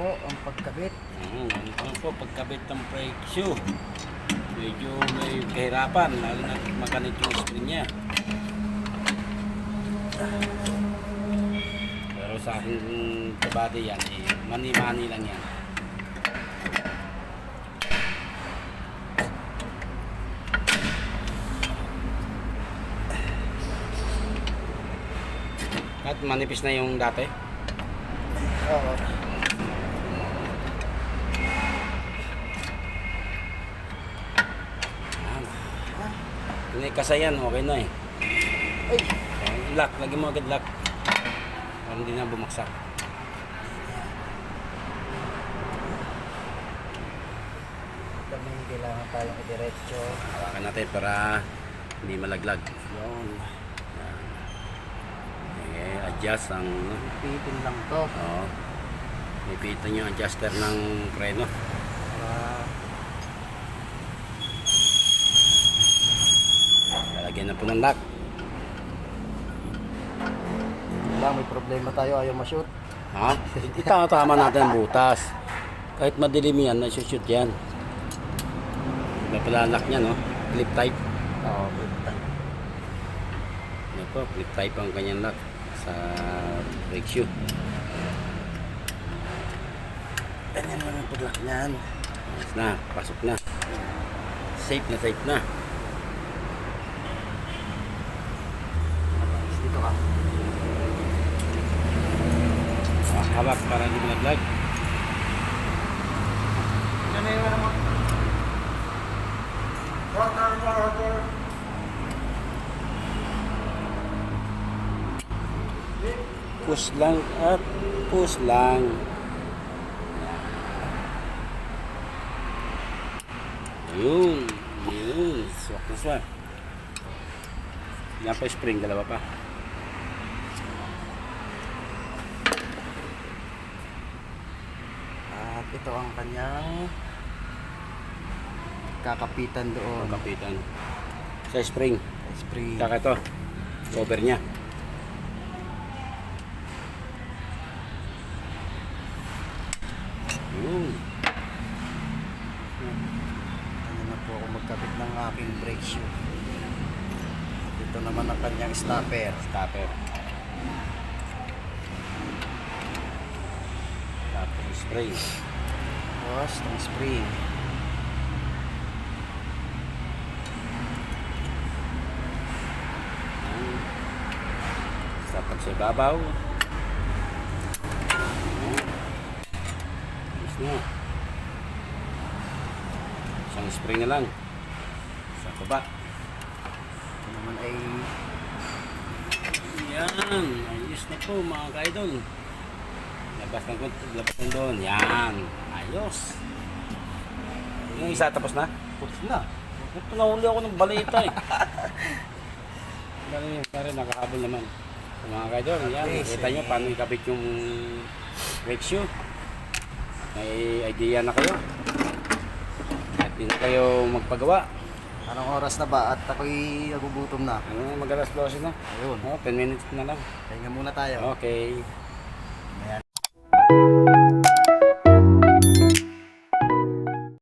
po ang pagkabit. Ano po, pagkabit ng brake shoe. Medyo may kahirapan, lalo na makanit yung spring niya. Pero sa akin kabady yan, mani-mani lang yan. At manipis na yung dati. Oo. Hindi kasayan, okay na eh. Ay! Lock, lagyan mo agad lock. Para hindi na bumaksak. Kami kailangan tayong idiretso. Hawakan natin para hindi malaglag. Yun. Yan. Okay, adjust ang... Pitin lang to. Oo. Ipitan yung adjuster ng preno. Para Lalagyan na po ng lock. lang, may problema tayo, ayaw ma-shoot. Ha? Itatama natin ang butas. Kahit madilim yan, nasushoot yan. May pala lock niya, no? Clip type. Oo, pwede. Ano po, clip type ang kanyang lock sa brake shoe. Ganyan lang ang pag-lock niyan. Ayos na, pasok na. Safe na, safe na. Dito ka. Hawak para hindi malaglag. Ano yung ano mo? Push lang at push lang. Yun, yun. Swak na swak. Yan pa spring, dalawa pa. At ito ang kanyang kakapitan doon. Kapitan. Sa spring. Spring. Saka ito. Cover niya. Yun. Ano na po ako magkabit ng aking brake shoe. Ito naman ang kanyang stopper. Stopper. Tapos spring. Tapos itong spring. Sa pagsibabaw. Ayos na. Isang spring na lang. Sa baba. Ito naman ay Yan. Ayos na po mga ka-idol. Labas ng doon. Yan. Ayos. Yung isa tapos na? puts na. Ito nahuli ako ng balita eh. Ganun yun. Pare nakahabol naman. So, mga ka-idol. Yan. Okay, Kita nyo paano ikabit yung brake shoe. May idea na kayo. At hindi na kayo magpagawa. Anong oras na ba? At ako'y nagugutom na. Ano, mag-alas 12 na. Ayun. 10 minutes na lang. Pahinga muna tayo. Okay.